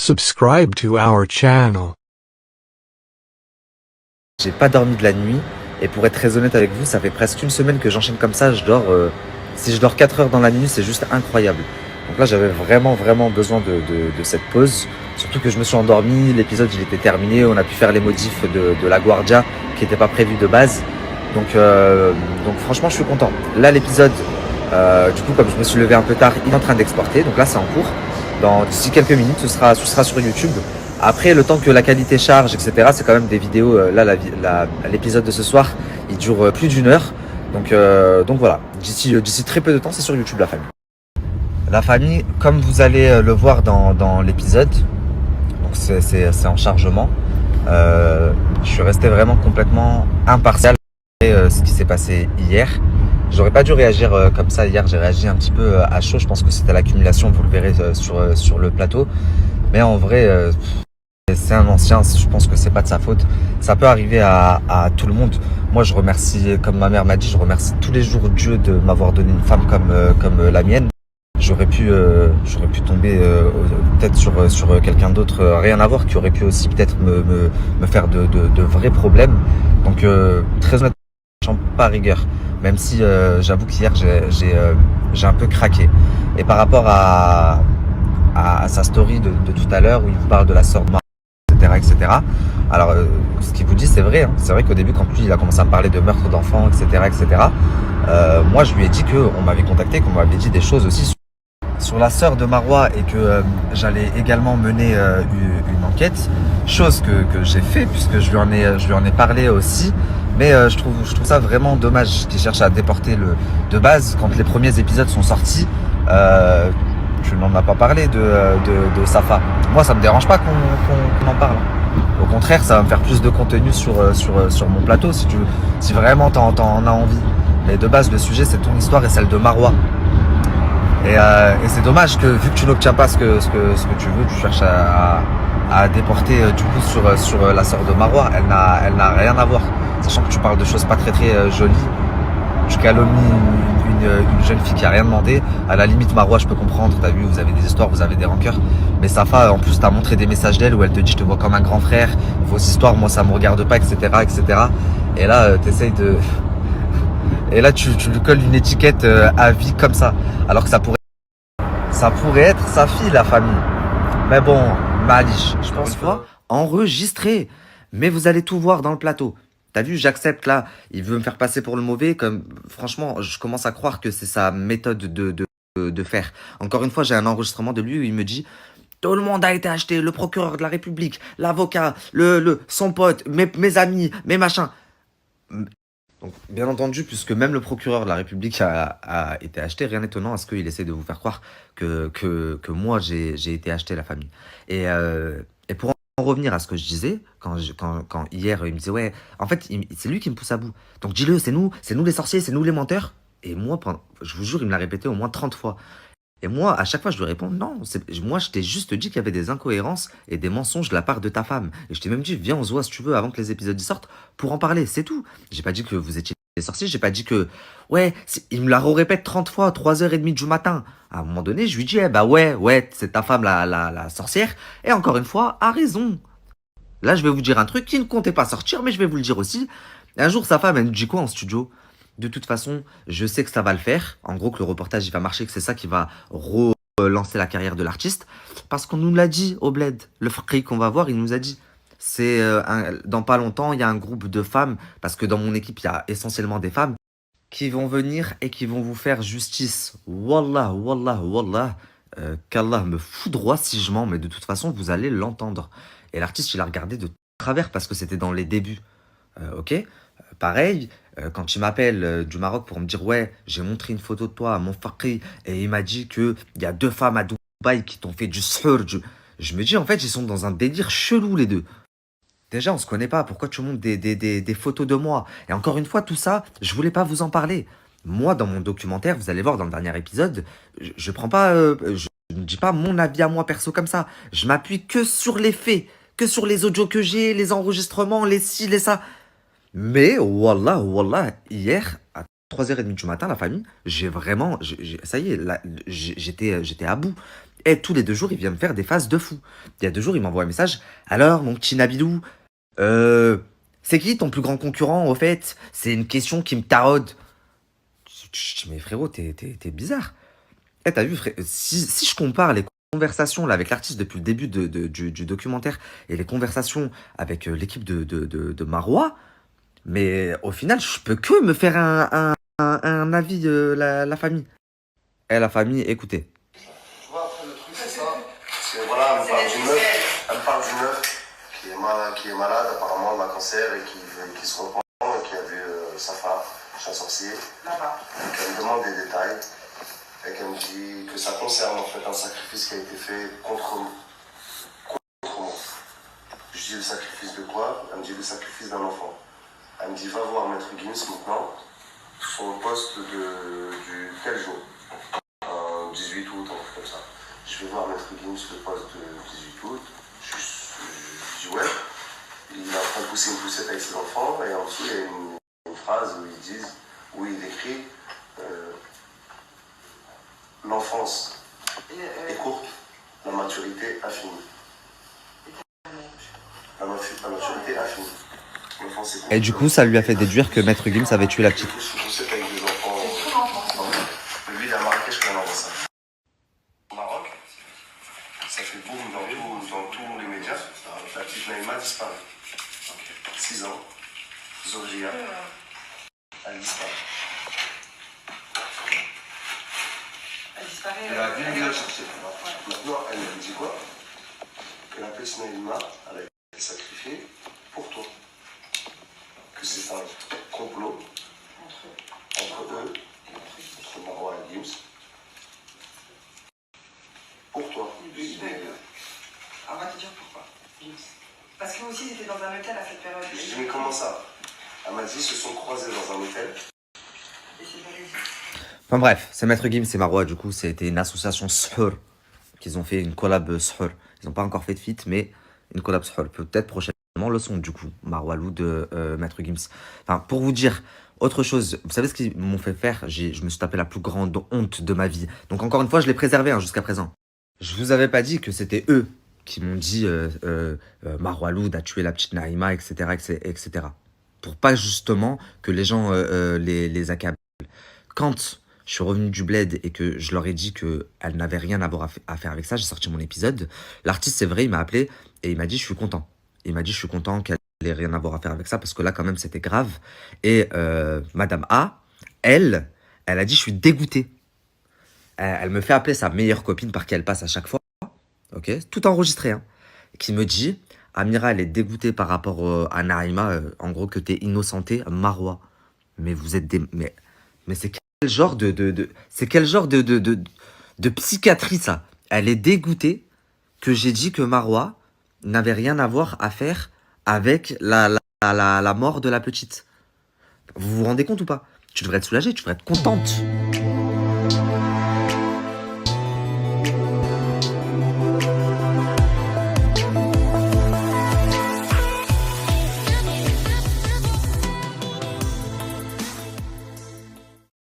Subscribe to our channel. J'ai pas dormi de la nuit et pour être très honnête avec vous, ça fait presque une semaine que j'enchaîne comme ça. Si je dors 4 heures dans la nuit, c'est juste incroyable. Donc là, j'avais vraiment besoin de cette pause. Surtout que je me suis endormi, l'épisode il était terminé, on a pu faire les modifs de la Guardia qui n'était pas prévu de base. Donc franchement, je suis content. Là, l'épisode, du coup, comme je me suis levé un peu tard, il est en train d'exporter. Donc là, c'est en cours. D'ici quelques minutes, ce sera sur YouTube. Après, le temps que la qualité charge, etc., c'est quand même des vidéos. L'épisode de ce soir, il dure plus d'1 heure. Donc voilà, d'ici très peu de temps, c'est sur YouTube, la famille. La famille, comme vous allez le voir dans l'épisode, donc c'est en chargement. Je suis resté vraiment complètement impartial après ce qui s'est passé hier. J'aurais pas dû réagir comme ça hier, j'ai réagi un petit peu à chaud. Je pense que c'était l'accumulation, vous le verrez sur le plateau. Mais en vrai, c'est un ancien, je pense que c'est pas de sa faute. Ça peut arriver à tout le monde. Moi, je remercie, comme ma mère m'a dit, je remercie tous les jours Dieu de m'avoir donné une femme comme la mienne. J'aurais pu tomber peut-être sur quelqu'un d'autre, rien à voir, qui aurait pu aussi peut-être me faire de vrais problèmes. Donc très honnêtement, je ne sens pas rigueur. Même si j'avoue qu'hier j'ai un peu craqué. Et par rapport à sa story de tout à l'heure où il vous parle de la sœur de Marie, etc. Alors, ce qu'il vous dit, c'est vrai. Hein. C'est vrai qu'au début, quand lui, il a commencé à me parler de meurtre d'enfants, etc., moi, je lui ai dit qu'on m'avait contacté, qu'on m'avait dit des choses aussi sur la sœur de Marois et que j'allais également mener une enquête. Chose que j'ai fait puisque je lui en ai parlé aussi. Mais je trouve ça vraiment dommage qu'il cherche à déporter de base. Quand les premiers épisodes sont sortis, tu n'en as pas parlé de Safa. Moi, ça me dérange pas qu'on en parle. Au contraire, ça va me faire plus de contenu sur mon plateau si vraiment t'en as envie. Mais de base, le sujet, c'est ton histoire et celle de Marois. Et c'est dommage que vu que tu n'obtiens pas ce que tu veux, tu cherches à déporter du coup sur la sœur de Marois. Elle n'a rien à voir. Sachant que tu parles de choses pas très jolies. Tu calomnies une jeune fille qui a rien demandé. À la limite, Marois, je peux comprendre. T'as vu, vous avez des histoires, vous avez des rancœurs. Mais Safa, en plus, t'as montré des messages d'elle où elle te dit je te vois comme un grand frère. Vos histoires, moi, ça me regarde pas, etc., etc. Et là, t'essayes de. Et là, tu lui colles une étiquette à vie comme ça. Alors que ça pourrait être sa fille, la famille. Mais bon, Malish, je pense pas enregistré. Mais vous allez tout voir dans le plateau. T'as vu, j'accepte là. Il veut me faire passer pour le mauvais. Franchement, je commence à croire que c'est sa méthode de faire. Encore une fois, j'ai un enregistrement de lui où il me dit tout le monde a été acheté, le procureur de la République, l'avocat, son pote, mes amis, mes machins. Donc, bien entendu, puisque même le procureur de la République a été acheté, rien d'étonnant à ce qu'il essaie de vous faire croire que moi, j'ai été acheté, la famille. Et pour en revenir à ce que je disais, quand hier, il me disait, ouais, en fait, c'est lui qui me pousse à bout. Donc, dis-le, c'est nous les sorciers, c'est nous les menteurs. Et moi, je vous jure, il me l'a répété au moins 30 fois. Et moi, à chaque fois, je lui réponds, non, moi, je t'ai juste dit qu'il y avait des incohérences et des mensonges de la part de ta femme. Et je t'ai même dit, viens, on se voit si tu veux avant que les épisodes y sortent pour en parler, c'est tout. J'ai pas dit que vous étiez des sorciers, j'ai pas dit que, ouais, il me la répète 30 fois, 3h30 du matin. À un moment donné, je lui dis, eh bah ouais, c'est ta femme, la sorcière. Et encore une fois, a raison. Là, je vais vous dire un truc qui ne comptait pas sortir, mais je vais vous le dire aussi. Un jour, sa femme, elle nous dit quoi en studio? De toute façon, je sais que ça va le faire. En gros, que le reportage, il va marcher, que c'est ça qui va relancer la carrière de l'artiste. Parce qu'on nous l'a dit au bled. Le frère qu'on va voir, il nous a dit. Dans pas longtemps, il y a un groupe de femmes, parce que dans mon équipe, il y a essentiellement des femmes, qui vont venir et qui vont vous faire justice. Wallah, qu'Allah me foudroie si je mens, mais de toute façon, vous allez l'entendre. Et l'artiste, il a regardé de travers parce que c'était dans les débuts. Ok. Pareil, quand il m'appelle du Maroc pour me dire ouais, j'ai montré une photo de toi à mon fakri et il m'a dit qu'il y a 2 femmes à Dubaï qui t'ont fait du suhur. Je me dis en fait, ils sont dans un délire chelou les deux. Déjà, on se connaît pas. Pourquoi tu montres des photos de moi? Et encore une fois, tout ça, je voulais pas vous en parler. Moi, dans mon documentaire, vous allez voir dans le dernier épisode, je prends pas, je ne dis pas mon avis à moi perso comme ça. Je m'appuie que sur les faits, que sur les audios que j'ai, les enregistrements, les ci, les ça. Mais wallah, hier, à 3h30 du matin, la famille, ça y est, là, j'étais à bout. Et tous les 2 jours, il vient me faire des phases de fou. Il y a 2 jours, il m'envoie un message. Alors, mon petit Nabilou, euh, c'est qui ton plus grand concurrent, au fait? C'est une question qui me taraude. Je dis, mais frérot, t'es bizarre. Eh, t'as vu, si je compare les conversations là, avec l'artiste depuis le début du documentaire et les conversations avec l'équipe de Marois, mais au final, je peux que me faire un avis de la famille. Eh, la famille, écoutez. Tu vois, après, le truc, c'est ça. C'est voilà, elle me parle d'une meuf qui est malade, apparemment, elle a un cancer et qui se reprend et qui a vu sa femme chez un sorcier. Donc elle me demande des détails et qu'elle me dit que ça concerne en fait un sacrifice qui a été fait contre moi. Je dis le sacrifice de quoi? Elle me dit le sacrifice d'un enfant. Elle me dit va voir Maître Gims maintenant, son poste du tel jour. 18 août, un truc comme ça. Je vais voir Maître Gims le poste de 18 août. Je dis ouais. Il est en train de pousser une poussette avec ses enfants et en dessous il y a une phrase où il écrit l'enfance est courte, la maturité infinie. La maturité infinie. L'enfance est courte. Et du coup, ça lui a fait déduire que Maître Gims avait tué la petite. Il pousse une poussette avec des enfants. Lui, il est à Marrakech quand on envoie ça. Au Maroc, ça fait boum dans tous les médias. La petite Naïma disparaît. 6 ans. Zoria. Elle disparaît. Elle a bien la chercher. Maintenant, elle me dit quoi? Que la petite Naïma, elle a été sacrifiée pour toi. Que c'est un complot entre eux, entre Marois et Gims. Pour toi. On va te dire pourquoi. Parce que vous aussi, c'était dans un hôtel à cette période. Je dis, mais comment ça? Elle m'a dit, ils se sont croisés dans un hôtel. Et c'est véridique. Enfin bref, c'est Maître Gims et Marois, du coup, c'était une association Sahur qu'ils ont fait une collab Sahur. Ils n'ont pas encore fait de feat, mais une collab Sahur. Peut-être prochainement le son, du coup, Marois Lou de Maître Gims. Enfin, pour vous dire autre chose, vous savez ce qu'ils m'ont fait faire? Je me suis tapé la plus grande honte de ma vie. Donc encore une fois, je l'ai préservé jusqu'à présent. Je vous avais pas dit que c'était eux qui m'ont dit Marois Loud a tué la petite Naïma, etc., etc. Pour pas justement que les gens les accablent. Quand je suis revenu du bled et que je leur ai dit qu'elle n'avait rien à faire avec ça, j'ai sorti mon épisode. L'artiste, c'est vrai, il m'a appelé et il m'a dit je suis content. Il m'a dit je suis content qu'elle n'ait rien à voir à faire avec ça parce que là, quand même, c'était grave. Et Madame A, elle a dit je suis dégoûté. Elle me fait appeler sa meilleure copine par qui elle passe à chaque fois. Ok, tout enregistré, hein, qui me dit Amira, elle est dégoûtée par rapport à Naïma, en gros, que t'es innocenté, Marois. Mais vous êtes des. Mais c'est quel genre c'est quel genre de psychiatrie, ça? Elle est dégoûtée que j'ai dit que Marois n'avait rien à voir à faire avec la mort de la petite. Vous vous rendez compte ou pas? Tu devrais être soulagée, tu devrais être contente.